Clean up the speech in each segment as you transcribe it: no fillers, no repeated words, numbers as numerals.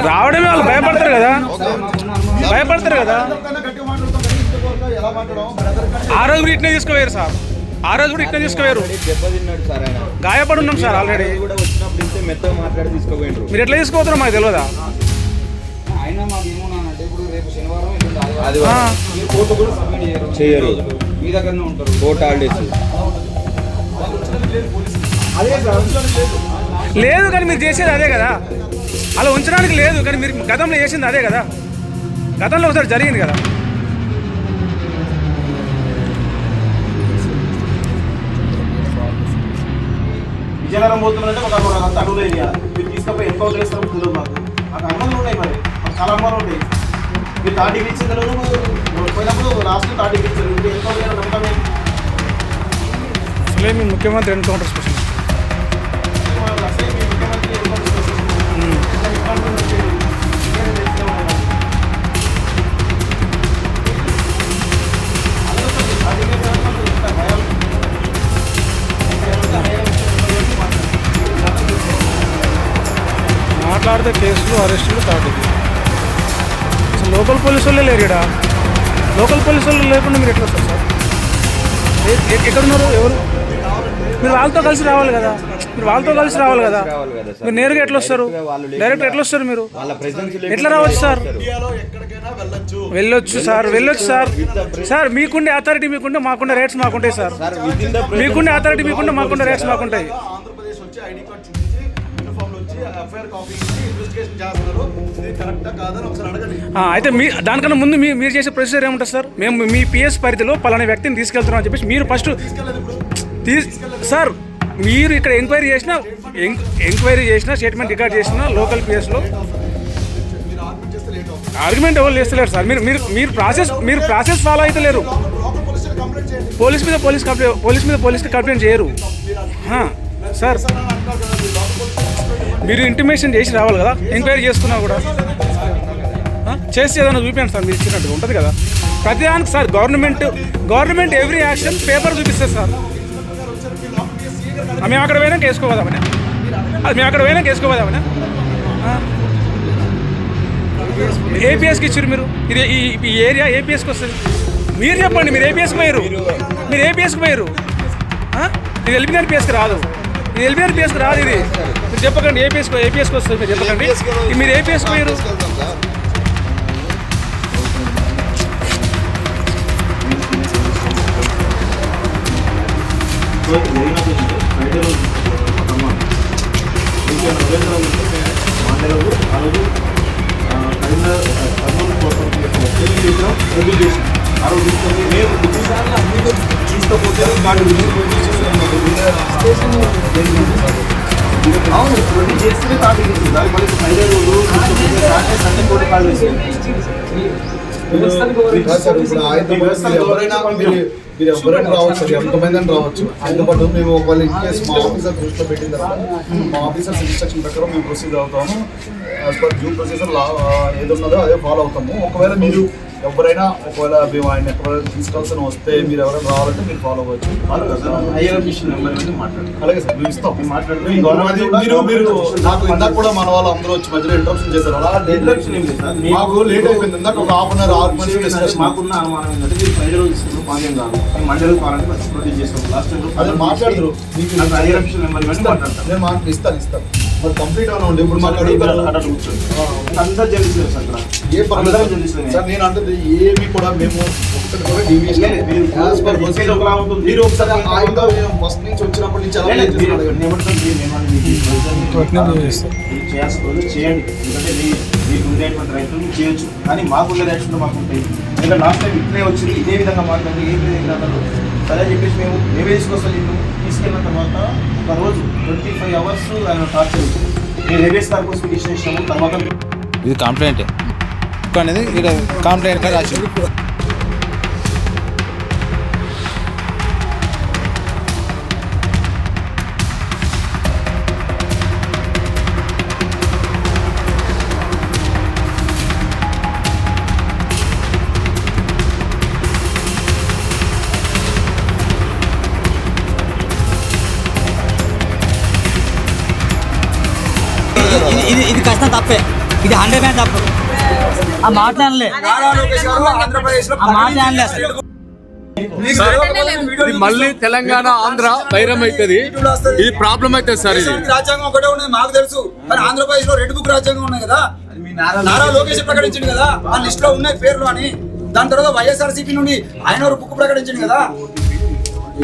రావడమే వాళ్ళు భయపడతారు కదా, భయపడతారు కదా. ఆ రోజు కూడా ఇట్నే తీసుకుపోయారు సార్, ఆ రోజు కూడా ఇట్నే తీసుకుపోయారు. గాయపడి ఉన్నాం సార్ ఆల్రెడీ. మీరు ఎట్లా తీసుకోపోతారో మాకు తెలియదా? లేదు కానీ మీరు చేసేది అదే కదా, అలా ఉంచడానికి లేదు కానీ మీరు గతంలో చేసింది అదే కదా, గతంలో ఒకసారి జరిగింది కదా. విజయనగరం పోతుందంటే ఒక అంత అడుగులు వేయాలి, మీరు తీసుకపోయి ఎన్కౌంటర్ చేస్తారు కుదరదు. మాకు మాకు అనుమానాలు ఉన్నాయి, మరి మాకు చాలా అనుమానాలు ఉంటాయి. మీరు థర్డ్ డిగ్రీ ఇచ్చిన పోయినప్పుడు లాస్ట్ థర్డ్ డిగ్రీ ఇచ్చారు, ఎన్కౌంటర్ చేయడం నమ్మకమే. అసలే మీ ముఖ్యమంత్రి ఎన్కౌంటర్ స్పెషల్, అసలే మీ ముఖ్యమంత్రి ఎన్కౌంటర్ స్పెషల్. మాట్లాడితే కేసులు అరెస్టులు స్టార్ట్ అవుతుంది. అసలు లోకల్ పోలీసు వాళ్ళే లేరు ఇక్కడ. లోకల్ పోలీసు వాళ్ళు లేకుండా మీరు ఎట్లా వస్తారు సార్? ఎక్కడున్నారు ఎవరు? మీరు వాళ్ళతో కలిసి రావాలి కదా, మీరు వాళ్ళతో కలిసి రావాలి కదా. మీరు నేరుగా ఎట్లా వస్తారు? డైరెక్ట్ ఎట్లా వస్తారు? మీరు ఎట్లా రావచ్చు సార్? వెళ్ళొచ్చు సార్, వెళ్ళొచ్చు సార్. సార్ మీకుండే అథారిటీ మీకుంటే మాకుండే రైట్స్ మాకుంటాయి సార్. మీకుండే అథారిటీ మీకుంటే మాకుండే రైట్స్ మాకుంటాయి. అయితే మీ దానికన్నా ముందు మీరు చేసే ప్రొసీజర్ ఏముంటుంది సార్? మేము మీ పిఎస్ పరిధిలో పలానా వ్యక్తిని తీసుకెళ్తున్నాం అని చెప్పేసి మీరు ఫస్ట్ సార్, మీరు ఇక్కడ ఎంక్వైరీ చేసినా స్టేట్మెంట్ రికార్డ్ చేసినా లోకల్ పిఎస్లో ఆర్గ్యుమెంట్ ఎవరు చేస్తలేరు సార్. మీరు ప్రాసెస్ ఫాలో అయితే లేరు. పోలీస్కి కంప్లైంట్ చేయరు సార్. మీరు ఇంటిమేషన్ చేసి రావాలి కదా, ఎంక్వైరీ చేసుకున్నా కూడా చేసి ఏదైనా చూపించండి సార్. మీరు ఇచ్చినట్టుగా ఉంటుంది కదా ప్రతిదానికి sir. Government every action paper చూపిస్తుంది సార్. మేము అక్కడ పోయినా వేసుకోపోదామని, అది మేము అక్కడ పోయినా వేసుకోపోదామని ఏపీఎస్కి ఇచ్చారు మీరు. ఇది ఈ ఏరియా ఏపీఎస్కి వస్తుంది. మీరు చెప్పండి, మీరు ఏపీఎస్కి పోయారు, మీరు ఏపీఎస్కి పోయారు. ఇది ఎల్బీఆర్ పిఎస్కి రాదు, ఇది ఎల్బీఆర్ పిఎస్కి రాదు. ఇది మీరు చెప్పకండి, ఏపీఎస్కి వస్తుంది. మీరు చెప్పకండి మీరు ఏపీఎస్కి పోయారు. అవును ప్రొడ్యూస్ చేస్తేనే థర్డ్ డిగ్రీ దానికి మళ్ళీ ఫైనల్ సండే కోర్టు కాల్ చేసి మీరు ఎవరైనా రావచ్చు, ఎంతమంది అని రావచ్చు. అందుబాటు మేము ఒకవేళ ఇన్ కేసు మా ఆఫీసర్ దృష్టిలో పెట్టిన తర్వాత మా ఆఫీసర్స్ ఇన్స్ట్రక్షన్ ప్రకారం మేము ప్రొసీడ్ అవుతాము. యాజ్ పర్ డ్యూ ప్రొసీజర్ ఏది ఉన్నదో అదే ఫాలో అవుతాము. ఒకవేళ మీరు ఎవరైనా మేము ఆయన ఎక్కడ తీసుకోవాల్సిన వస్తే మీరు ఎవరైనా రావాలంటే మీరు ఫాలో అవ్వచ్చు. అలాగే సార్, మేము ఇస్తాం. మీరు నాకు ఇందాక కూడా మన వాళ్ళు అందరూ వచ్చి మధ్యలో ఇంట్రప్షన్ చేశారు. అలా మాకు లేట్ అయిపోయింది. ఇందాక ఒక హాఫ్ అన్ అవర్ ఆర్గ్యుమెంట్ మాకున్న అనుమానం ఏంటంటే మీరు ఫ్రైడే రోజు ఇస్తున్నారు, మాకేం కాదు. మండే కావాలంటే ప్రొడ్యూస్ చేస్తాం. లాస్ట్ అదే మాట్లాడరు. నేను ఇస్తాను మరి కంప్లీట్ అవునా ఉండి ఇప్పుడు మాట్లాడు కూర్చోండి. అంతా జరుగుతుంది సార్, ఏ పర్లేదు సార్. నేను అంటే ఏమి కూడా మేము ఒకటి కూడా డివియేషన్ మీరు ఒకసారి ఆయన ఫస్ట్ నుంచి వచ్చినప్పటి నుంచి చేయండి. ఎందుకంటే మీకు ఉండేటువంటి రైతులు చేయొచ్చు, కానీ మాకుండే రైతులు మాకు ఉంటాయి. ఎందుకంటే లాస్ట్ టైం ఇట్లే వచ్చి ఇదే విధంగా మాట్లాడి ఏ విధంగా సరే చెప్పేసి మేమే తీసుకొస్తాం. తీసుకెళ్ళిన తర్వాత ఒక రోజు 25 hours ఆయన టార్చర్ ఇచ్చింది. నేను రేవేస్ గారి కోసం డిసిషన్ ఇచ్చినాము. తర్వాత ఇది కంప్లైంట్ అనేది ఇక్కడ కంప్లైంట్ రాసింది. ఇది కష్టం తప్పే. ఇది 100% తప్పు. ఆ మాట అనలే, ఆ మాట అనలే అసలు. ఇది మళ్ళీ తెలంగాణ ఆంధ్ర వైరం అవుతుంది. ఇది ప్రాబ్లం అవుతుంది సార్. ఇది రాజ్యాంగం ఒకటే ఉన్నది మాకు తెలుసు, కానీ ఆంధ్రప్రదేశ్ లో రెడ్ బుక్ రాజ్యాంగం ఉన్నాయి కదా. నారా లోకేష్ ప్రకటించింది కదా, ఆ లిస్ట్ లో ఉన్నాయి పేర్లు అని. దాని తర్వాత వైఎస్ఆర్సీపీ నుండి ఆయన ఒక బుక్ ప్రకటించింది కదా.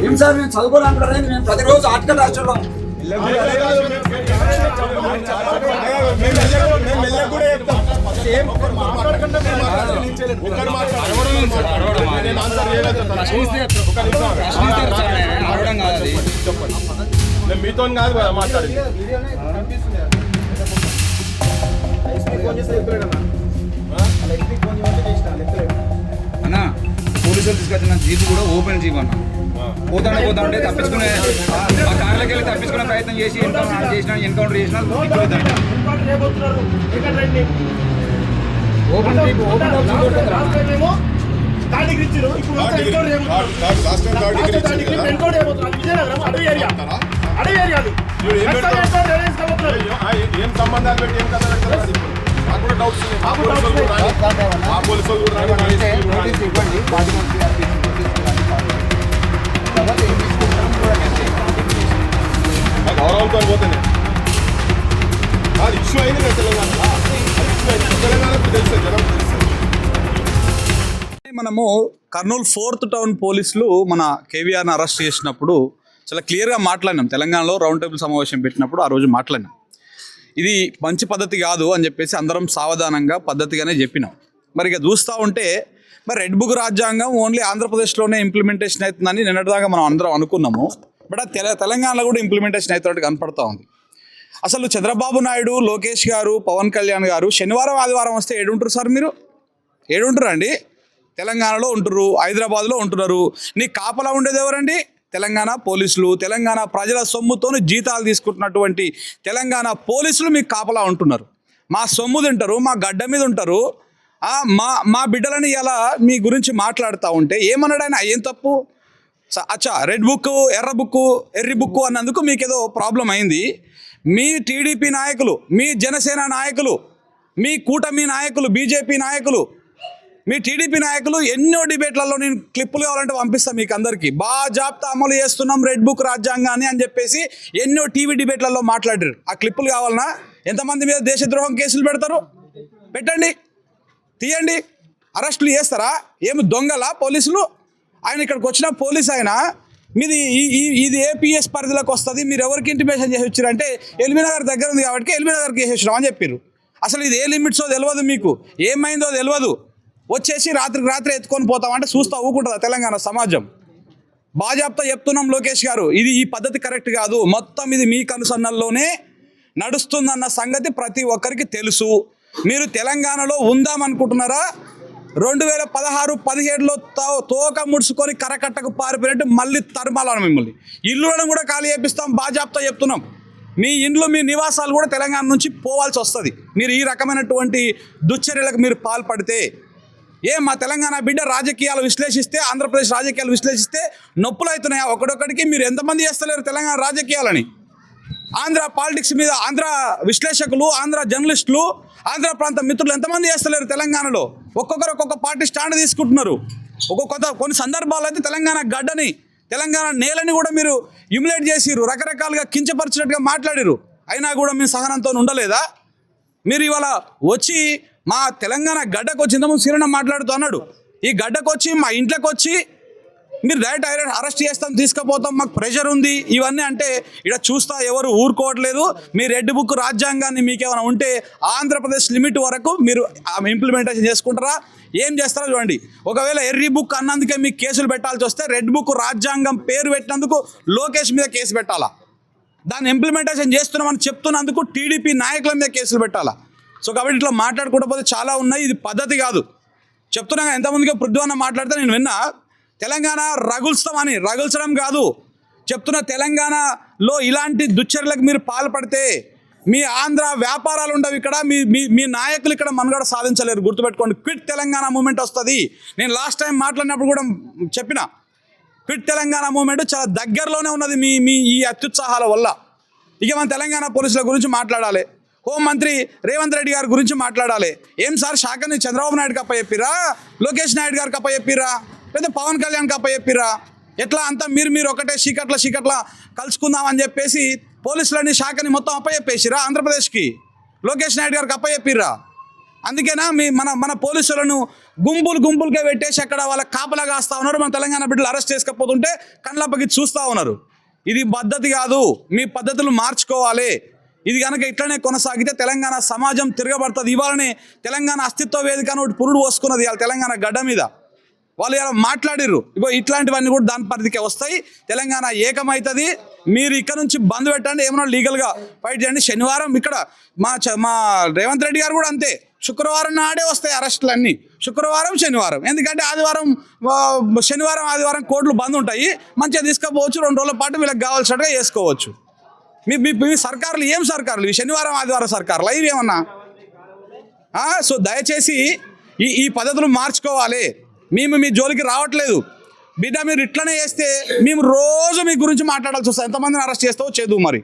ఏం సార్ మేము చదువుకోవాలనుకుంటారు, మేము ప్రతిరోజు ఆర్టికల్ రాష్ట్రంలో మీతో కాదు కదా మాట్లాడి. అన్నా పోలీసులు తీసుకొచ్చిన జీపు కూడా ఓపెన్ జీప్ అన్న. పోతా ఉంటే తప్పించుకునే మా కార్లకి వెళ్ళి తప్పించుకునే ప్రయత్నం చేసి ఎన్కౌంటర్ చేసిన ఓపెన్ జీప్ ఏం సంబంధాలు పెట్టి ఏం కథ పెడతారు? నాకు కూడా డౌట్స్ గౌరవంతో పోతేనే అది ఇష్యూ అయింది కదా తెలంగాణకు తెలుసు, జనం తెలుసు. మనము కర్నూలు 4th టౌన్ పోలీసులు మన కేవీఆర్ని అరెస్ట్ చేసినప్పుడు చాలా క్లియర్గా మాట్లాడినాం. తెలంగాణలో రౌండ్ టేబుల్ సమావేశం పెట్టినప్పుడు ఆ రోజు మాట్లాడినాం. ఇది మంచి పద్ధతి కాదు అని చెప్పేసి అందరం సావధానంగా పద్ధతిగానే చెప్పినాం. మరి ఇక చూస్తూ ఉంటే మరి రెడ్ బుక్ రాజ్యాంగం ఓన్లీ ఆంధ్రప్రదేశ్లోనే ఇంప్లిమెంటేషన్ అవుతుందని నిన్నటిదాకా మనం అందరం అనుకున్నాము. బట్ తెలంగాణలో కూడా ఇంప్లిమెంటేషన్ అవుతున్నట్టు కనపడతా ఉంది. అసలు చంద్రబాబు నాయుడు, లోకేష్ గారు, పవన్ కళ్యాణ్ గారు శనివారం ఆదివారం వస్తే ఏడుంటారు సార్? మీరు ఏడుంటారు అండి? తెలంగాణలో ఉంటున్నారు, హైదరాబాద్లో ఉంటున్నారు. నీ కాపలా ఉండేది ఎవరండి? తెలంగాణ పోలీసులు. తెలంగాణ ప్రజల సొమ్ముతో జీతాలు తీసుకుంటున్నటువంటి తెలంగాణ పోలీసులు మీకు కాపలా ఉంటున్నారు. మా సొమ్ము తింటారు, మా గడ్డ మీద ఉంటారు. మా బిడ్డలని ఇలా మీ గురించి మాట్లాడుతూ ఉంటే ఏమన్నాడు ఆయన? ఏం తప్పు? అచ్చా రెడ్ బుక్, ఎర్ర బుక్, ఎర్రి బుక్ అన్నందుకు మీకేదో ప్రాబ్లం అయింది. మీ టీడీపీ నాయకులు, మీ జనసేన నాయకులు, మీ కూటమి నాయకులు, బీజేపీ నాయకులు, మీ టీడీపీ నాయకులు ఎన్నో డిబేట్లలో నేను క్లిప్పులు కావాలంటే పంపిస్తాను మీకు అందరికీ. బాజాప్తా అమలు చేస్తున్నాం రెడ్ బుక్ రాజ్యాంగాన్ని అని చెప్పేసి ఎన్నో టీవీ డిబేట్లలో మాట్లాడారు. ఆ క్లిప్పులు కావాలన్నా? ఎంతమంది మీద దేశద్రోహం కేసులు పెడతారు? పెట్టండి, తీయండి, అరెస్టులు చేస్తారా? ఏమి దొంగలా పోలీసులు? ఆయన ఇక్కడికి వచ్చిన పోలీస్ ఆయన మీది ఇది ఏపీఎస్ పరిధిలోకి వస్తుంది, మీరు ఎవరికి ఇంటిమేషన్ చేసి వచ్చారంటే ఎల్బీనగర్ దగ్గర ఉంది కాబట్టి ఎల్బీనగర్కి వేసి వచ్చినాం అని చెప్పారు. అసలు ఇది ఏ లిమిట్సో తెలియదు, మీకు ఏమైందో తెలియదు. వచ్చేసి రాత్రికి రాత్రి ఎత్తుకొని పోతామంటే చూస్తూ ఊకుంటుందా తెలంగాణ సమాజం? బాజాప్తా చెప్తున్నాం లోకేష్ గారు, ఈ పద్ధతి కరెక్ట్ కాదు. మొత్తం ఇది మీ కనుసన్నల్లోనే నడుస్తుందన్న సంగతి ప్రతి ఒక్కరికి తెలుసు. మీరు తెలంగాణలో ఉందామనుకుంటున్నారా? 2016-17లో తోక ముడుచుకొని కరకట్టకు పారిపోయినట్టు మళ్ళీ తరుమాలను మిమ్మల్ని. ఇల్లులను కూడా ఖాళీ చేపిస్తాం, బాజాప్తా చెప్తున్నాం. మీ ఇండ్లు, మీ నివాసాలు కూడా తెలంగాణ నుంచి పోవాల్సి వస్తుంది మీరు ఈ రకమైనటువంటి దుశ్చర్యలకు మీరు పాల్పడితే. మా తెలంగాణ బిడ్డ రాజకీయాలు విశ్లేషిస్తే, ఆంధ్రప్రదేశ్ రాజకీయాలు విశ్లేషిస్తే నొప్పులు అవుతున్నాయా ఒకడొక్కడికి? మీరు ఎంతమంది చేస్తలేరు తెలంగాణ రాజకీయాలని? ఆంధ్ర పాలిటిక్స్ మీద ఆంధ్ర విశ్లేషకులు, ఆంధ్ర జర్నలిస్టులు, ఆంధ్ర ప్రాంత మిత్రులు ఎంతమంది చేస్తలేరు తెలంగాణలో? ఒక్కొక్కరు ఒక్కొక్క పార్టీ స్టాండ్ తీసుకుంటున్నారు. కొన్ని సందర్భాల్లో అయితే తెలంగాణ గడ్డని, తెలంగాణ నేలని కూడా మీరు హ్యూమిలేట్ చేసిరు, రకరకాలుగా కించపరిచినట్టుగా మాట్లాడిరు. అయినా కూడా మీ సహనంతో ఉండలేదా? మీరు ఇవాళ వచ్చి మా తెలంగాణ గడ్డకు వచ్చి ఇంతకుముందు సీరణ మాట్లాడుతూ అన్నాడు, ఈ గడ్డకు వచ్చి మా ఇంట్లోకి వచ్చి మీరు డైరెక్ట్ అరెస్ట్ చేస్తాం, తీసుకుపోతాం, మాకు ప్రెషర్ ఉంది ఇవన్నీ అంటే ఇక్కడ చూస్తా ఎవరు ఊరుకోవట్లేదు. మీ రెడ్ బుక్ రాజ్యాంగాన్ని మీకేమైనా ఉంటే ఆంధ్రప్రదేశ్ లిమిట్ వరకు మీరు ఇంప్లిమెంటేషన్ చేసుకుంటారా? ఏం చేస్తారో చూడండి. ఒకవేళ ఎర్రీ బుక్ అన్నందుకే మీకు కేసులు పెట్టాల్సి వస్తే రెడ్ బుక్ రాజ్యాంగం పేరు పెట్టినందుకు లోకేష్ మీద కేసు పెట్టాలా? దాన్ని ఇంప్లిమెంటేషన్ చేస్తున్నామని చెప్తున్నందుకు టీడీపీ నాయకుల మీద కేసులు పెట్టాలా? సో కాబట్టి ఇట్లా మాట్లాడుకుంటూ పోతే చాలా ఉన్నాయి. ఇది పద్ధతి కాదు. చెప్తున్నా ఎంతమందిగా పృథ్వన్న మాట్లాడితే నేను విన్నా, తెలంగాణ రగుల్స్తామని. రగుల్చడం కాదు చెప్తున్న, తెలంగాణలో ఇలాంటి దుశ్చర్యలకు మీరు పాల్పడితే మీ ఆంధ్ర వ్యాపారాలు ఉండవు ఇక్కడ, మీ నాయకులు ఇక్కడ మనుగడ సాధించలేరు. గుర్తుపెట్టుకోండి. క్విట్ తెలంగాణ మూమెంట్ వస్తుంది. నేను లాస్ట్ టైం మాట్లాడినప్పుడు కూడా చెప్పిన, క్విట్ తెలంగాణ మూమెంట్ చాలా దగ్గరలోనే ఉన్నది మీ ఈ అత్యుత్సాహాల వల్ల. ఇక మన తెలంగాణ పోలీసుల గురించి మాట్లాడాలి. హోంమంత్రి రేవంత్ రెడ్డి గారి గురించి మాట్లాడాలి. ఏం సార్ శాఖని చంద్రబాబు నాయుడుకి అప్పచెప్పిరా, లోకేష్ నాయుడు గారికి అప్పచెప్పిరా, లేదా పవన్ కళ్యాణ్కి అప్పచెప్పిరా? ఎట్లా అంతా మీరు ఒకటే చీకట్ల కలుసుకుందామని చెప్పేసి పోలీసులని శాఖని మొత్తం అప్పచెప్పేసిరా ఆంధ్రప్రదేశ్కి? లోకేష్ నాయుడు గారికి అప్పచెప్పిరా? అందుకేనా మన పోలీసులను గుంపులుగా పెట్టేసి అక్కడ వాళ్ళ కాపలా కాస్తా ఉన్నారు. మన తెలంగాణ బిడ్డలు అరెస్ట్ చేసుకపోతుంటే కళ్ళప్పకి చూస్తూ ఉన్నారు. ఇది పద్ధతి కాదు. మీ పద్ధతులు మార్చుకోవాలి. ఇది కనుక ఇట్లనే కొనసాగితే తెలంగాణ సమాజం తిరగబడుతుంది. ఇవాళనే తెలంగాణ అస్తిత్వ వేదిక ఒకటి పురుడు పోసుకున్నది ఇవాళ తెలంగాణ గడ్డ మీద. వాళ్ళు ఇలా మాట్లాడిర్రు. ఇగో ఇట్లాంటివన్నీ కూడా దాని పరిధికే వస్తాయి. తెలంగాణ ఏకమవుతుంది. మీరు ఇక్కడ నుంచి బంద్ పెట్టండి, ఏమన్నా లీగల్గా ఫైట్ చేయండి. శనివారం ఇక్కడ మా రేవంత్ రెడ్డి గారు కూడా అంతే. శుక్రవారం నాడే వస్తాయి అరెస్టులు అన్నీ, శుక్రవారం శనివారం. ఎందుకంటే శనివారం ఆదివారం కోర్టులు బంద్ ఉంటాయి. మంచిగా తీసుకుపోవచ్చు, 2 రోజుల పాటు వీళ్ళకి కావాల్సినట్టుగా చేసుకోవచ్చు. మీ సర్కారులు ఏం సర్కారులు? ఈ శనివారం ఆదివారం సర్కారులు ఇవి ఏమన్నా? సో దయచేసి ఈ పద్ధతులు మార్చుకోవాలి. మేము మీ జోలికి రావట్లేదు బిడ్డ. మీరు ఇట్లనే చేస్తే మేము రోజు మీ గురించి మాట్లాడాల్సి వస్తుంది. ఎంతమందిని అరెస్ట్ చేస్తావో చేదు మరి.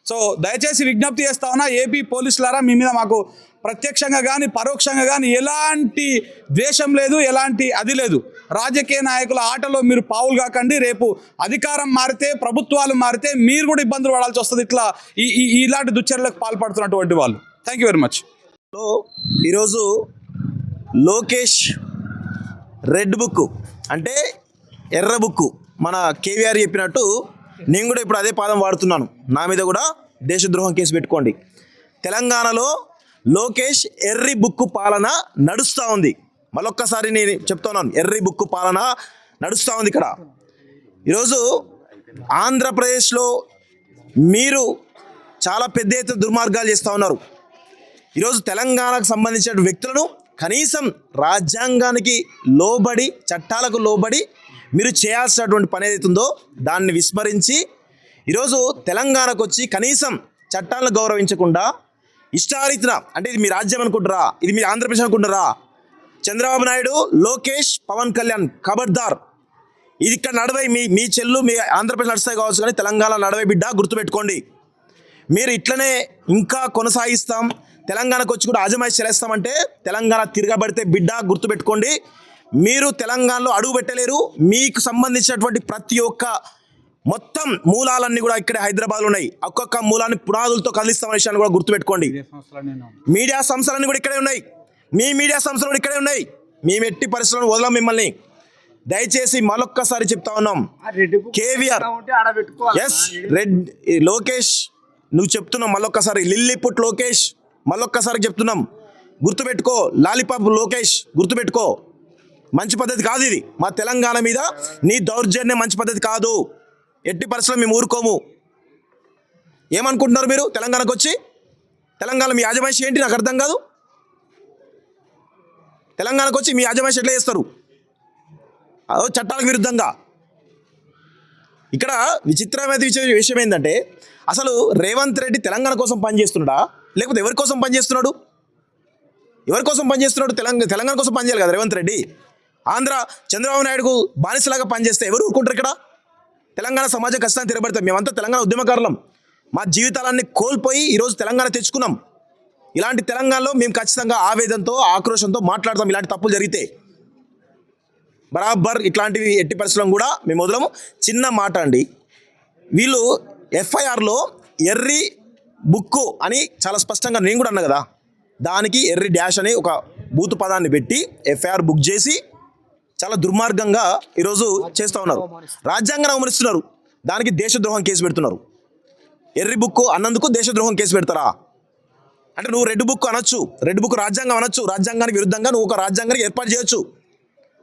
సో దయచేసి విజ్ఞప్తి చేస్తా ఉన్నా, ఏపీ పోలీసులారా, మీ మీద మాకు ప్రత్యక్షంగా కానీ పరోక్షంగా కానీ ఎలాంటి ద్వేషం లేదు, ఎలాంటి అది లేదు. రాజకీయ నాయకుల ఆటలో మీరు పావులు కాకండి. రేపు అధికారం మారితే, ప్రభుత్వాలు మారితే మీరు కూడా ఇబ్బందులు పడాల్సి వస్తుంది ఇట్లా ఇలాంటి దుశ్చర్యలకు పాల్పడుతున్నటువంటి వాళ్ళు. Thank you very much. ఈరోజు లోకేష్ రెడ్ బుక్ అంటే ఎర్ర బుక్ మన కేవీఆర్ చెప్పినట్టు నేను కూడా ఇప్పుడు అదే పాదం వాడుతున్నాను. నా మీద కూడా దేశద్రోహం కేసు పెట్టుకోండి. తెలంగాణలో లోకేష్ ఎర్రి బుక్కు పాలన నడుస్తూ ఉంది. మళ్ళొక్కసారి నేను చెప్తున్నాను, ఎర్రి బుక్కు పాలన నడుస్తూ ఉంది ఇక్కడ. ఈరోజు ఆంధ్రప్రదేశ్లో మీరు చాలా పెద్ద ఎత్తున దుర్మార్గాలు చేస్తూ ఉన్నారు. ఈరోజు తెలంగాణకు సంబంధించిన వ్యక్తులను కనీసం రాజ్యాంగానికి లోబడి, చట్టాలకు లోబడి మీరు చేయాల్సినటువంటి పని ఏదైతుందో దాన్ని విస్మరించి ఈరోజు తెలంగాణకు వచ్చి కనీసం చట్టాలను గౌరవించకుండా ఇష్టారీతిన, అంటే ఇది మీ రాజ్యం అనుకుంటారా, ఇది మీ ఆంధ్రప్రదేశ్ అనుకుంటారా? చంద్రబాబు నాయుడు, లోకేష్, పవన్ కళ్యాణ్ ఖబర్దార్. ఇది ఇక్కడ నడవై మీ చెల్లు మీ ఆంధ్రప్రదేశ్ నడుస్తాయి కావచ్చు, కానీ తెలంగాణ నడవై బిడ్డ గుర్తుపెట్టుకోండి. మీరు ఇట్లనే ఇంకా కొనసాగిస్తాం, తెలంగాణకు వచ్చి కూడా ఆజమాయిషి చేస్తామంటే తెలంగాణ తిరగబడితే బిడ్డ గుర్తుపెట్టుకోండి. మీరు తెలంగాణలో అడుగు పెట్టలేరు. మీకు సంబంధించినటువంటి ప్రతి ఒక్క మొత్తం మూలాలన్నీ కూడా ఇక్కడే హైదరాబాద్లో ఉన్నాయి. ఒక్కొక్క మూలాన్ని పునాదులతో కదిలిస్తామనే విషయాన్ని కూడా గుర్తుపెట్టుకోండి. మీడియా సంస్థలన్నీ కూడా ఇక్కడే ఉన్నాయి. మీ మీడియా సంస్థలు కూడా ఇక్కడే ఉన్నాయి. మేము ఎట్టి పరిస్థితులను వదలం మిమ్మల్ని. దయచేసి మరొక్కసారి చెప్తా ఉన్నాం, కేవీఆర్ ఎస్ రెడ్ లోకేష్ నువ్వు చెప్తున్నావు మళ్ళొక్కసారి, లిల్లీపుట్ లోకేష్ మళ్ళొక్కసారి చెప్తున్నాం, గుర్తుపెట్టుకో. లాలీపాప్ లోకేష్ గుర్తుపెట్టుకో. మంచి పద్ధతి కాదు ఇది. మా తెలంగాణ మీద నీ దౌర్జన్యం మంచి పద్ధతి కాదు. ఎట్టి పరిస్థితుల్లో మేము ఊరుకోము. ఏమనుకుంటున్నారు మీరు? తెలంగాణకు వచ్చి తెలంగాణ మీ యాజమాయిషి ఏంటి నాకు అర్థం కాదు. తెలంగాణకు వచ్చి మీ యాజమాయిషి ఎట్లా చేస్తారు? చట్టాలకు విరుద్ధంగా. ఇక్కడ విచిత్రమైన విషయం ఏంటంటే, అసలు రేవంత్ రెడ్డి తెలంగాణ కోసం పనిచేస్తున్నాడా, లేకపోతే ఎవరి కోసం పనిచేస్తున్నాడు? ఎవరి కోసం పనిచేస్తున్నాడు? తెలంగాణ కోసం పనిచేయాలి కదా రేవంత్ రెడ్డి. ఆంధ్ర చంద్రబాబు నాయుడుకు బానిసలాగా పనిచేస్తే ఎవరు ఊరుకుంటారు? ఇక్కడ తెలంగాణ సమాజం కష్టాన్ని తిరగబడతాం. మేమంతా తెలంగాణ ఉద్యమకారులం. మా జీవితాలన్నీ కోల్పోయి ఈరోజు తెలంగాణ తెచ్చుకున్నాం. ఇలాంటి తెలంగాణలో మేము ఖచ్చితంగా ఆవేదనతో, ఆక్రోషంతో మాట్లాడతాం. ఇలాంటి తప్పులు జరిగితే బరాబర్ ఇట్లాంటివి ఎట్టి పరిస్థితులను కూడా మేము వదలము. చిన్న మాట అండి, వీళ్ళు ఎఫ్ఐఆర్లో ఎర్రి బుక్కు అని చాలా స్పష్టంగా నేను కూడా అన్నా కదా, దానికి ఎర్రి డాష్ అని ఒక బూతు పదాన్ని పెట్టి ఎఫ్ఐఆర్ బుక్ చేసి చాలా దుర్మార్గంగా ఈరోజు చేస్తూ ఉన్నారు. రాజ్యాంగాన్ని అవమరిస్తున్నారు, దానికి దేశద్రోహం కేసు పెడుతున్నారు. ఎర్రి బుక్కు అన్నందుకు దేశద్రోహం కేసు పెడతారా? అంటే నువ్వు రెడ్ బుక్ అనొచ్చు, రెడ్ బుక్ రాజ్యాంగం అనొచ్చు, రాజ్యాంగానికి విరుద్ధంగా నువ్వు ఒక రాజ్యాంగానికి ఏర్పాటు చేయొచ్చు.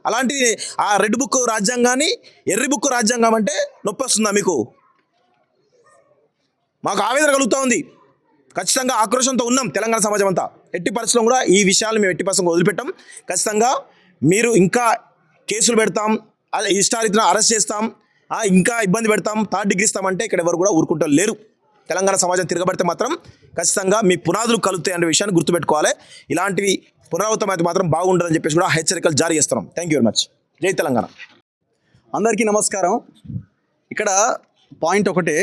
అలాంటిది ఆ రెడ్ బుక్ రాజ్యాంగాన్ని ఎర్రి బుక్ రాజ్యాంగం అంటే నొప్పి వస్తుందా మీకు? మాకు ఆవేదన కలుగుతూ ఉంది. ఖచ్చితంగా ఆక్రోషంతో ఉన్నాం తెలంగాణ సమాజం అంతా. ఎట్టి పరిస్థితుల్లో కూడా ఈ విషయాలు మేము ఎట్టి పరిస్థితుల్లో వదిలిపెట్టాం. ఖచ్చితంగా మీరు ఇంకా కేసులు పెడతాం, ఇష్టారీతిన అరెస్ట్ చేస్తాం, ఇంకా ఇబ్బంది పెడతాం, 3rd డిగ్రీ ఇస్తామంటే ఇక్కడ ఎవరు కూడా ఊరుకుంటారు లేరు. తెలంగాణ సమాజం తిరగబడితే మాత్రం ఖచ్చితంగా మీ పునాదులు కలుగుతాయి అనే విషయాన్ని గుర్తుపెట్టుకోవాలి. ఇలాంటివి పునరావృతం అయితే మాత్రం బాగుండదని చెప్పేసి కూడా హెచ్చరికలు జారీ చేస్తున్నాం. Thank you very much. జై తెలంగాణ. అందరికీ నమస్కారం. ఇక్కడ పాయింట్ ఒకటే,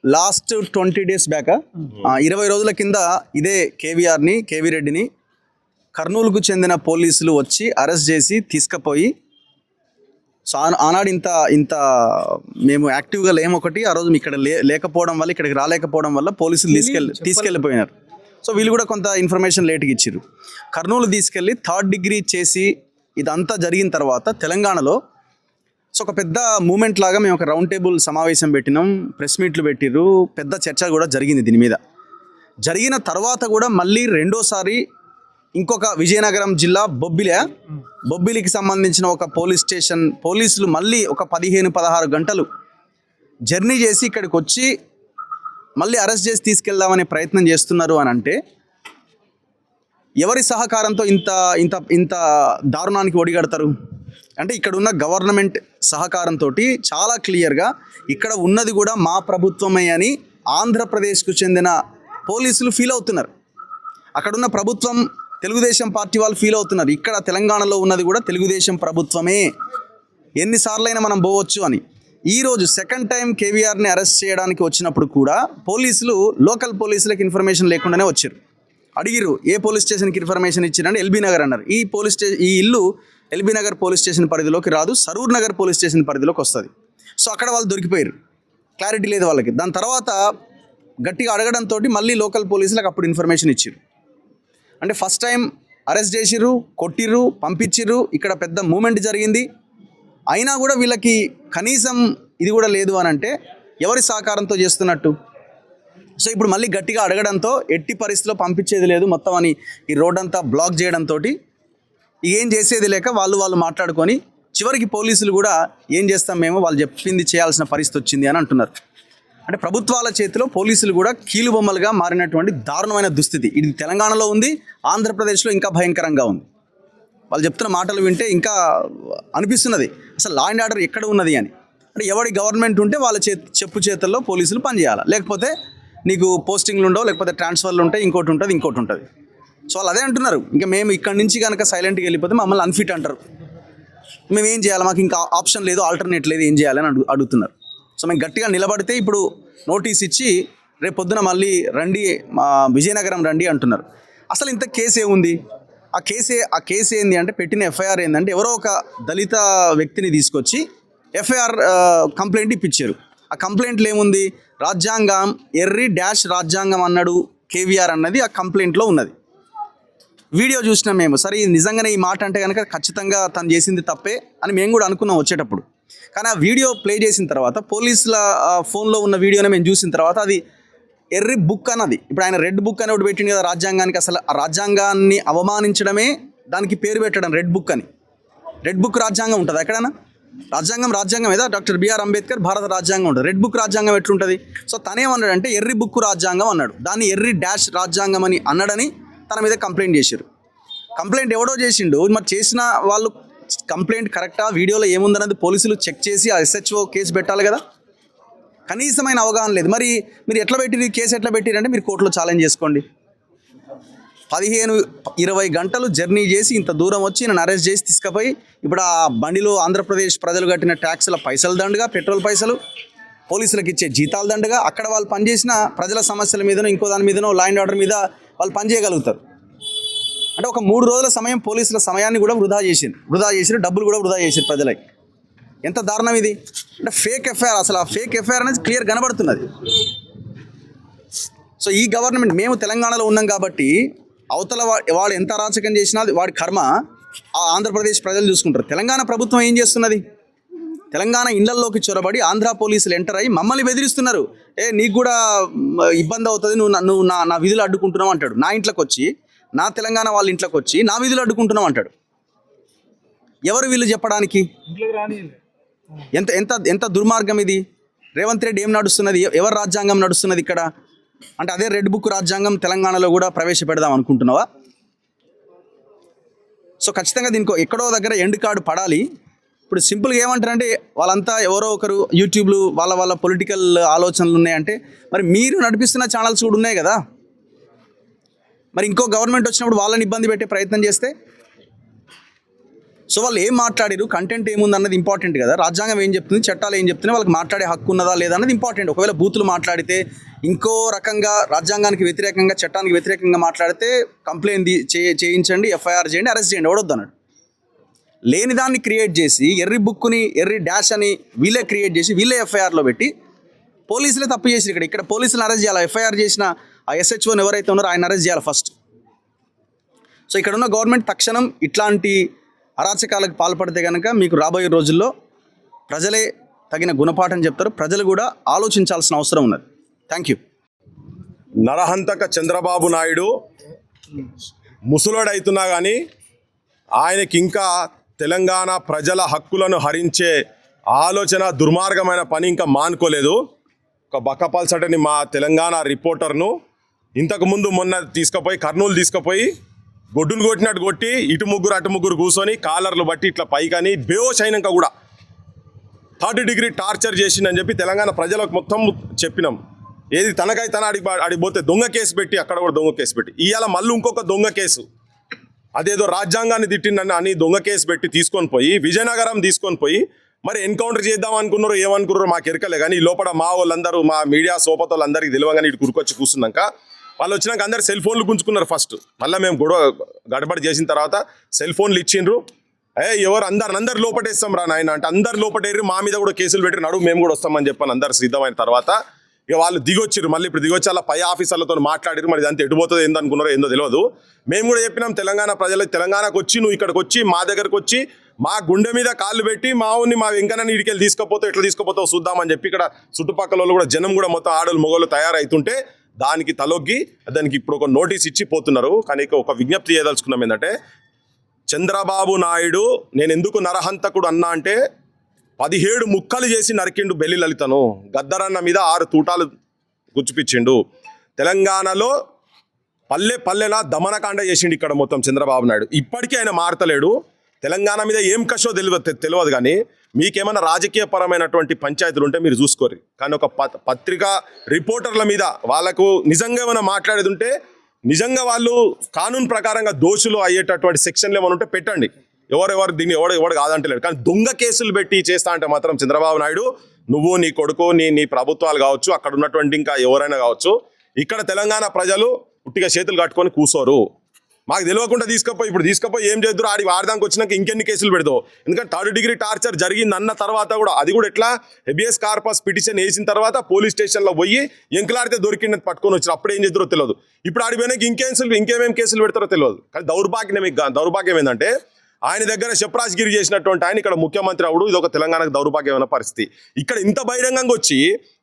లాస్ట్ 20 days బ్యాక్ 20 రోజుల కింద ఇదే కేవీ రెడ్డిని కర్నూలుకు చెందిన పోలీసులు వచ్చి అరెస్ట్ చేసి తీసుకుపోయి, సో ఆనాడు ఇంత మేము యాక్టివ్గా లేమొకటి, ఆ రోజు ఇక్కడ లేకపోవడం వల్ల, ఇక్కడికి రాలేకపోవడం వల్ల పోలీసులు తీసుకెళ్ళిపోయినారు. సో వీళ్ళు కూడా కొంత ఇన్ఫర్మేషన్ లేట్గా ఇచ్చారు. కర్నూలు తీసుకెళ్ళి 3rd degree చేసి ఇదంతా జరిగిన తర్వాత తెలంగాణలో సో ఒక పెద్ద మూమెంట్ లాగా మేము ఒక రౌండ్ టేబుల్ సమావేశం పెట్టినాం, ప్రెస్ మీట్లు పెట్టిర్రు, పెద్ద చర్చ కూడా జరిగింది దీని మీద. జరిగిన తర్వాత కూడా మళ్ళీ రెండోసారి ఇంకొక విజయనగరం జిల్లా బొబ్బిలికి సంబంధించిన ఒక పోలీస్ స్టేషన్ పోలీసులు మళ్ళీ ఒక 15-16 గంటలు జర్నీ చేసి ఇక్కడికి వచ్చి మళ్ళీ అరెస్ట్ చేసి తీసుకెళ్దామనే ప్రయత్నం చేస్తున్నారు అని అంటే ఎవరి సహకారంతో ఇంత దారుణానికి ఒడిగడతారు అంటే ఇక్కడ ఉన్న గవర్నమెంట్ సహకారంతో చాలా క్లియర్గా ఇక్కడ ఉన్నది కూడా మా ప్రభుత్వమే అని ఆంధ్రప్రదేశ్కు చెందిన పోలీసులు ఫీల్ అవుతున్నారు. అక్కడున్న ప్రభుత్వం తెలుగుదేశం పార్టీ వాళ్ళు ఫీల్ అవుతున్నారు. ఇక్కడ తెలంగాణలో ఉన్నది కూడా తెలుగుదేశం ప్రభుత్వమే, ఎన్నిసార్లైనా మనం పోవచ్చు అని. ఈరోజు సెకండ్ టైం కేవీఆర్ని అరెస్ట్ చేయడానికి వచ్చినప్పుడు కూడా పోలీసులు లోకల్ పోలీసులకు ఇన్ఫర్మేషన్ లేకుండానే వచ్చారు. అడిగిరు ఏ పోలీస్ స్టేషన్కి ఇన్ఫర్మేషన్ ఇచ్చారంటే ఎల్బీ నగర్ అన్నారు. ఈ ఇల్లు ఎల్బీ నగర్ పోలీస్ స్టేషన్ పరిధిలోకి రాదు, సరూర్ నగర్ పోలీస్ స్టేషన్ పరిధిలోకి వస్తుంది. సో అక్కడ వాళ్ళు దొరికిపోయారు, క్లారిటీ లేదు వాళ్ళకి. దాని తర్వాత గట్టిగా అడగడంతో మళ్ళీ లోకల్ పోలీసులకు అప్పుడు ఇన్ఫర్మేషన్ ఇచ్చారు. అంటే ఫస్ట్ టైం అరెస్ట్ చేసిర్రు, కొట్టిర్రు, పంపించిర్రు, ఇక్కడ పెద్ద మూమెంట్ జరిగింది. అయినా కూడా వీళ్ళకి కనీసం ఇది కూడా లేదు అని అంటే ఎవరి సహకారంతో చేస్తున్నట్టు? సో ఇప్పుడు మళ్ళీ గట్టిగా అడగడంతో ఎట్టి పరిస్థితిలో పంపించేది లేదు మొత్తం అని ఈ రోడ్ అంతా బ్లాక్ చేయడంతో ఏం చేసేది లేక వాళ్ళు మాట్లాడుకొని చివరికి పోలీసులు కూడా ఏం చేస్తాం మేము, వాళ్ళు చెప్పింది చేయాల్సిన పరిస్థితి వచ్చింది అని అంటున్నారు. అంటే ప్రభుత్వాల చేతిలో పోలీసులు కూడా కీలుబొమ్మలుగా మారినటువంటి దారుణమైన దుస్థితి ఇది తెలంగాణలో ఉంది, ఆంధ్రప్రదేశ్లో ఇంకా భయంకరంగా ఉంది. వాళ్ళు చెప్తున్న మాటలు వింటే ఇంకా అనిపిస్తున్నది అసలు లా అండ్ ఆర్డర్ ఎక్కడ ఉన్నది అని. అంటే ఎవడి గవర్నమెంట్ ఉంటే వాళ్ళ చెప్పు చేతుల్లో పోలీసులు పనిచేయాలి, లేకపోతే నీకు పోస్టింగ్లు ఉండవు, లేకపోతే ట్రాన్స్ఫర్లు ఉంటాయి, ఇంకోటి ఉంటుంది. సో వాళ్ళు అదే అంటున్నారు, ఇంకా మేము ఇక్కడి నుంచి కనుక సైలెంట్గా వెళ్ళిపోతే మమ్మల్ని అన్ఫిట్ అంటారు, మేము ఏం చేయాలి, మాకు ఇంకా ఆప్షన్ లేదు, ఆల్టర్నేట్ లేదు, ఏం చేయాలని అడుగుతున్నారు. సో మేము గట్టిగా నిలబడితే ఇప్పుడు నోటీస్ ఇచ్చి రేపు పొద్దున మళ్ళీ రండి విజయనగరం రండి అంటున్నారు. అసలు ఇంత కేసు ఏముంది? ఆ కేసు ఏంది అంటే పెట్టిన ఎఫ్ఐఆర్ ఏంటంటే ఎవరో ఒక దళిత వ్యక్తిని తీసుకొచ్చి ఎఫ్ఐఆర్ కంప్లైంట్ ఇప్పించారు. ఆ కంప్లైంట్లో ఏముంది, రాజ్యాంగం రాజ్యాంగం అన్నాడు కేవీఆర్ అన్నది ఆ కంప్లైంట్లో ఉన్నది. వీడియో చూసినాం మేము, సరే నిజంగానే ఈ మాట అంటే కనుక ఖచ్చితంగా తను చేసింది తప్పే అని మేము కూడా అనుకున్నాం వచ్చేటప్పుడు. కానీ ఆ వీడియో ప్లే చేసిన తర్వాత పోలీసుల ఫోన్లో ఉన్న వీడియోని మేము చూసిన తర్వాత అది ఎర్రి బుక్ అన్నది. ఇప్పుడు ఆయన రెడ్ బుక్ అని ఒకటి పెట్టింది కదా రాజ్యాంగానికి. అసలు ఆ రాజ్యాంగాన్ని అవమానించడమే దానికి పేరు పెట్టడం రెడ్ బుక్ అని. రెడ్ బుక్ రాజ్యాంగం ఉంటుంది ఎక్కడైనా? రాజ్యాంగం ఏదా? డాక్టర్ బిఆర్ అంబేద్కర్ భారత రాజ్యాంగం ఉంటుంది. రెడ్ బుక్ రాజ్యాంగం ఎట్లుంటుంది? సో తనేమన్నాడు అంటే ఎర్రి బుక్ రాజ్యాంగం అన్నాడు, దాన్ని ఎర్రి రాజ్యాంగం అని అన్నాడని తన మీద కంప్లైంట్ చేశారు. కంప్లైంట్ ఎవడో చేసిండు, మరి చేసిన వాళ్ళు కంప్లైంట్ కరెక్టా, వీడియోలో ఏముందన్నది పోలీసులు చెక్ చేసి ఆ SHO కేసు పెట్టాలి కదా. కనీసమైన అవగాహన లేదు. మరి మీరు ఎట్లా పెట్టిరు కేసు, ఎట్లా పెట్టిరంటే మీరు కోర్టులో ఛాలెంజ్ చేసుకోండి. 15-20 గంటలు జర్నీ చేసి ఇంత దూరం వచ్చి నన్ను అరెస్ట్ చేసి తీసుకుపోయి ఇప్పుడు ఆ బండిలో ఆంధ్రప్రదేశ్ ప్రజలు కట్టిన ట్యాక్సుల పైసలు దండుగా, పెట్రోల్ పైసలు, పోలీసులకు ఇచ్చే జీతాలు దండుగా, అక్కడ వాళ్ళు పనిచేసిన ప్రజల సమస్యల మీదనో ఇంకో దాని మీదనో లా అండ్ ఆర్డర్ మీద వాళ్ళు పనిచేయగలుగుతారు. అంటే ఒక 3 రోజుల సమయం పోలీసుల సమయాన్ని కూడా వృధా చేసిరు, డబ్బులు కూడా వృధా చేసిరు ప్రజలకి. ఎంత దారుణం ఇది! అంటే ఫేక్ ఎఫ్ఐఆర్, అసలు ఆ ఫేక్ ఎఫ్ఐఆర్ అనేది క్లియర్ కనబడుతున్నది. సో ఈ గవర్నమెంట్, మేము తెలంగాణలో ఉన్నాం కాబట్టి అవతల వాడు ఎంత అరాచకం చేసినా వాడి కర్మ ఆ ఆంధ్రప్రదేశ్ ప్రజలు చూసుకుంటారు. తెలంగాణ ప్రభుత్వం ఏం చేస్తున్నది? తెలంగాణ ఇళ్లలోకి చొరబడి ఆంధ్ర పోలీసులు ఎంటర్ అయ్యి మమ్మల్ని బెదిరిస్తున్నారు. నీకు కూడా ఇబ్బంది అవుతుంది, నువ్వు నా విధులు అడ్డుకుంటున్నావు అంటాడు. నా ఇంట్లోకి వచ్చి, నా తెలంగాణ వాళ్ళ ఇంట్లోకి వచ్చి నా విధులు అడ్డుకుంటున్నావు అంటాడు. ఎవరు వీళ్ళు చెప్పడానికి? ఎంత దుర్మార్గం ఇది! రేవంత్ రెడ్డి ఏం నడుస్తున్నది? ఎవరు రాజ్యాంగం నడుస్తున్నది ఇక్కడ? అంటే అదే రెడ్ బుక్ రాజ్యాంగం తెలంగాణలో కూడా ప్రవేశపెడదాం అనుకుంటున్నావా? సో ఖచ్చితంగా దీనికి ఎక్కడో దగ్గర ఎండ్ కార్డు పడాలి. ఇప్పుడు సింపుల్గా ఏమంటారంటే వాళ్ళంతా ఎవరో ఒకరు యూట్యూబ్లు వాళ్ళ పొలిటికల్ ఆలోచనలు ఉన్నాయంటే, మరి మీరు నడిపిస్తున్న ఛానల్స్ కూడా ఉన్నాయి కదా. మరి ఇంకో గవర్నమెంట్ వచ్చినప్పుడు వాళ్ళని ఇబ్బంది పెట్టే ప్రయత్నం చేస్తే, సో వాళ్ళు ఏం మాట్లాడారు, కంటెంట్ ఏముంది అన్నది ఇంపార్టెంట్ కదా. రాజ్యాంగం ఏం చెప్తుంది, చట్టాలు ఏం చెప్తున్నాయి, వాళ్ళకి మాట్లాడే హక్కు ఉన్నదా లేదా అన్నది ఇంపార్టెంట్. ఒకవేళ బూతులు మాట్లాడితే, ఇంకో రకంగా రాజ్యాంగానికి వ్యతిరేకంగా, చట్టానికి వ్యతిరేకంగా మాట్లాడితే కంప్లైంట్ చేయించండి, ఎఫ్ఐఆర్ చేయండి, అరెస్ట్ చేయండి, ఎవడొద్దు అన్నాడు. లేని దాన్ని క్రియేట్ చేసి ఎర్రి బుక్ని, ఎర్రి డాష్ అని వీళ్ళే క్రియేట్ చేసి వీళ్ళే ఎఫ్ఐఆర్లో పెట్టి పోలీసులే తప్పు చేసి ఇక్కడ పోలీసులను అరెస్ట్ చేయాలి. ఎఫ్ఐఆర్ చేసిన ఆ ఎస్హెచ్ఓని ఎవరైతే ఉన్నారో ఆయన అరెస్ట్ చేయాలి ఫస్ట్. సో ఇక్కడ ఉన్న గవర్నమెంట్ తక్షణం ఇట్లాంటి అరాచకాలకు పాల్పడితే కనుక మీకు రాబోయే రోజుల్లో ప్రజలే తగిన గుణపాఠం చెప్తారు. ప్రజలు కూడా ఆలోచించాల్సిన అవసరం ఉన్నది. Thank you. నరహంతక చంద్రబాబు నాయుడు ముసలోడైతున్నా కానీ ఆయనకి ఇంకా తెలంగాణ ప్రజల హక్కులను హరించే ఆలోచన, దుర్మార్గమైన పని ఇంకా మానుకోలేదు. ఒక బక్కపల్సటని మా తెలంగాణ రిపోర్టర్ను ఇంతకుముందు మొన్న తీసుకుపోయి కర్నూలు తీసుకుపోయి గొడ్డును కొట్టినట్టు కొట్టి ఇటు ముగ్గురు అటు ముగ్గురు కూర్చొని కాలర్లు బట్టి ఇట్లా పైకని బేహోష్ అయినాక కూడా 3rd డిగ్రీ టార్చర్ చేసిందని చెప్పి తెలంగాణ ప్రజలకు మొత్తం చెప్పినాం. ఏది తనకై తన అడిగిపోతే దొంగ కేసు పెట్టి అక్కడ కూడా దొంగ కేసు పెట్టి ఇవాళ మళ్ళీ ఇంకొక దొంగ కేసు, అదేదో రాజ్యాంగాన్ని తిట్టిందని అని దొంగ కేసు పెట్టి తీసుకొని పోయి విజయనగరం తీసుకొని పోయి మరి ఎన్కౌంటర్ చేద్దాం అనుకున్నారో ఏమనుకున్నారో మాకు ఎరకలే. కానీ ఈ లోపల మా వాళ్ళందరూ, మా మీడియా సోపతోళ్ళందరికీ తెలియగానే ఇటు కురుకొచ్చి కూర్చున్నాక వాళ్ళు వచ్చినాక అందరు సెల్ ఫోన్లు గుంజుకున్నారు ఫస్ట్. మళ్ళీ మేము గడబడి చేసిన తర్వాత సెల్ ఫోన్లు ఇచ్చిండ్రు. ఎవరు అందరు లోపటేస్తాం రా నాయన అంటే అందరు లోపటేరి మా మీద కూడా కేసులు పెట్టి నడువు మేము కూడా వస్తామని చెప్పాను. అందరు సిద్ధమైన తర్వాత ఇక వాళ్ళు దిగొచ్చారు. మళ్ళీ ఇప్పుడు దిగొచ్చి అలా పై ఆఫీసర్లతో మాట్లాడారు. మరి ఇదంతా ఎటుపోతుంది ఏందనుకున్నారో ఏందో తెలియదు. మేము కూడా చెప్పినాం తెలంగాణ ప్రజలకు, తెలంగాణకు వచ్చి నువ్వు ఇక్కడికి వచ్చి మా దగ్గరకు వచ్చి మా గుండె మీద కాళ్ళు పెట్టి మా వెంకన్న ఇడికెళ్ళి తీసుకుపోతావు, ఎట్లా తీసుకుపోతావు చూద్దామని చెప్పి ఇక్కడ చుట్టుపక్కల వాళ్ళు కూడా జనం కూడా మొత్తం ఆడలు మొగోళ్ళు తయారవుతుంటే దానికి తలొగ్గి దానికి ఇప్పుడు ఒక నోటీస్ ఇచ్చి పోతున్నారు. కానీ ఒక విజ్ఞప్తి చేయదలుచుకున్నాం ఏంటంటే, చంద్రబాబు నాయుడు నేను ఎందుకు నరహంతకుడు అన్నా అంటే 17 ముక్కలు చేసి నరికిండు బెల్లి లలితను. గద్దరన్న మీద 6 తూటాలు గుచ్చిపిచ్చిండు. తెలంగాణలో పల్లెలా దమనకాండ చేసిండు ఇక్కడ మొత్తం చంద్రబాబు నాయుడు. ఇప్పటికీ ఆయన మారతలేడు. తెలంగాణ మీద ఏం కషో తెలియదు కానీ మీకేమైనా రాజకీయపరమైనటువంటి పంచాయతీలు ఉంటే మీరు చూసుకోరు. కానీ ఒక పత్రికా రిపోర్టర్ల మీద వాళ్ళకు నిజంగా ఏమైనా మాట్లాడేది ఉంటే, నిజంగా వాళ్ళు కానూన్ ప్రకారంగా దోషులు అయ్యేటటువంటి సెక్షన్లు ఏమైనా ఉంటే పెట్టండి. ఎవరెవరు దీన్ని ఎవడు కాదంటలేడు. కానీ దొంగ కేసులు పెట్టి చేస్తా అంటే మాత్రం చంద్రబాబు నాయుడు, నువ్వు, నీ కొడుకు, నీ ప్రభుత్వాలు కావచ్చు, అక్కడ ఉన్నటువంటి ఇంకా ఎవరైనా కావచ్చు, ఇక్కడ తెలంగాణ ప్రజలు పుట్టిగా చేతులు కట్టుకొని కూర్చోరు. మాకు తెలియకుండా తీసుకపోయి ఏం చేద్దరు ఆడదానికి వచ్చినాక ఇంకెన్ని కేసులు పెడతావు. ఎందుకంటే 3rd డిగ్రీ టార్చర్ జరిగింది అన్న తర్వాత కూడా అది కూడా ఎట్లా హెబియస్ కార్పస్ పిటిషన్ వేసిన తర్వాత పోలీస్ స్టేషన్లో పోయి ఎంకలాడితే దొరికిందని పట్టుకొని వచ్చారు. అప్పుడు ఏం చేద్దరో తెలియదు. ఇప్పుడు ఆడిపోయినాక ఇంకేమేం కేసులు పెడతారో తెలియదు. కానీ దౌర్భాగ్యం ఏంటంటే, ఆయన దగ్గర శప్రాజ్గిరి చేసినటువంటి ఆయన ఇక్కడ ముఖ్యమంత్రి అవడు. ఇది ఒక తెలంగాణకు దౌర్భాగ్యమైన పరిస్థితి. ఇక్కడ ఇంత బహిరంగంగా వచ్చి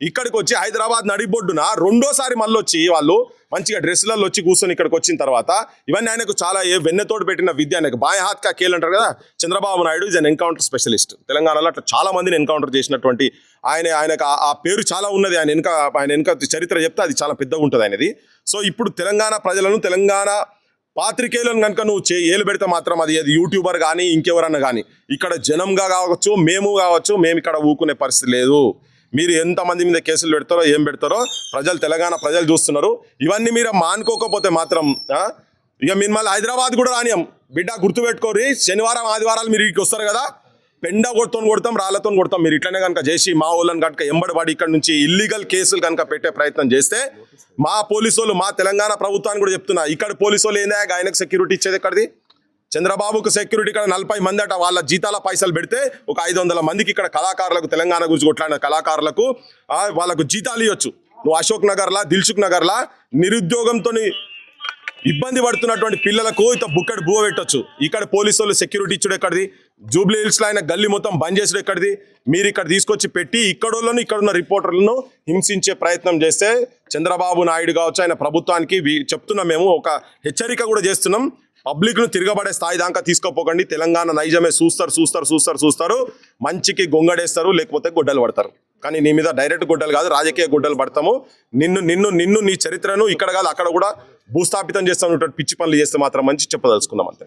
ఇక్కడికి వచ్చి హైదరాబాద్ నడిబొడ్డున రెండోసారి మళ్ళీ వచ్చి వాళ్ళు మంచిగా డ్రెస్సులలో వచ్చి కూర్చొని ఇక్కడికి వచ్చిన తర్వాత ఇవన్నీ ఆయనకు చాలా వెన్నెతోడు పెట్టిన విద్య. ఆయనకు బాయ్ హాత్ కా కేల్ అంటారు కదా. Chandrababu Naidu is an encounter specialist. తెలంగాణలో అట్లా చాలా మందిని ఎన్కౌంటర్ చేసినటువంటి ఆయనకు ఆ పేరు చాలా ఉన్నది. ఆయన వెనుక చరిత్ర చెప్తే అది చాలా పెద్దగా ఉంటుంది ఆయనది. సో ఇప్పుడు తెలంగాణ ప్రజలను, తెలంగాణ పాత్రికేయులను కనుక నువ్వు ఏలు పెడితే మాత్రం అది యూట్యూబర్ కానీ ఇంకెవరన్నా కానీ ఇక్కడ జనంగా కావచ్చు, మేము ఇక్కడ ఊకునే పరిస్థితి లేదు. మీరు ఎంతమంది మీద కేసులు పెడతారో ఏం పెడతారో తెలంగాణ ప్రజలు చూస్తున్నారు. ఇవన్నీ మీరు మానుకోకపోతే మాత్రం ఇక మీరు మళ్ళీ హైదరాబాద్ కూడా రానియం బిడ్డ, గుర్తుపెట్టుకోరి. శనివారం ఆదివారాలు మీరు ఇక్కడికి వస్తారు కదా, పెండ కొడతాం, రాళ్లతో కొడతాం. మీరు ఇట్లనే కనుక చేసి మా వాళ్ళని కనుక ఎంబడిపడి ఇక్కడ నుంచి ఇల్లీగల్ కేసులు కనుక పెట్టే ప్రయత్నం చేస్తే మా పోలీసు వాళ్ళు, మా తెలంగాణ ప్రభుత్వాన్ని కూడా చెప్తున్నా, ఇక్కడ పోలీసు వాళ్ళు ఏందా ఆయనకు సెక్యూరిటీ ఇచ్చేది ఎక్కడిది? చంద్రబాబుకు సెక్యూరిటీ ఇక్కడ 40 మంది అట. వాళ్ళ జీతాల పైసలు పెడితే ఒక 500 మందికి ఇక్కడ కళాకారులకు, తెలంగాణ గురించి కొట్లాడిన కళాకారులకు వాళ్ళకు జీతాలు ఇవ్వచ్చు. నువ్వు అశోక్ నగర్లా, దిల్సుఖ్ నగర్లా నిరుద్యోగంతో ఇబ్బంది పడుతున్నటువంటి పిల్లలకు ఇంత బుక్కడి బువ పెట్టొచ్చు. ఇక్కడ పోలీసు వాళ్ళు సెక్యూరిటీ ఇచ్చుడు ఎక్కడిది? జూబ్లీ హిల్స్లో ఆయన గల్లీ మొత్తం బంద్ చేసుడు ఎక్కడిది? మీరు ఇక్కడ తీసుకొచ్చి పెట్టి ఇక్కడోళ్ళను, ఇక్కడున్న రిపోర్టర్లను హింసించే ప్రయత్నం చేస్తే చంద్రబాబు నాయుడు కావచ్చు, ఆయన ప్రభుత్వానికి చెప్తున్నాం, మేము ఒక హెచ్చరిక కూడా చేస్తున్నాం. పబ్లిక్ను తిరగబడే స్థాయి దాకా తీసుకోపోకండి. తెలంగాణ నైజమే చూస్తారు, మంచికి గొంగడేస్తారు, లేకపోతే గొడ్డలు పడతారు. కానీ నీ మీద డైరెక్ట్ గొడ్డలు కాదు, రాజకీయ గొడ్డలు పడతాము. నిన్ను నీ చరిత్రను ఇక్కడ కాదు అక్కడ కూడా భూస్థాపితం చేస్తాను పిచ్చి పనులు చేస్తే మాత్రం మంచి చెప్పదలుచుకున్నాం అంతే.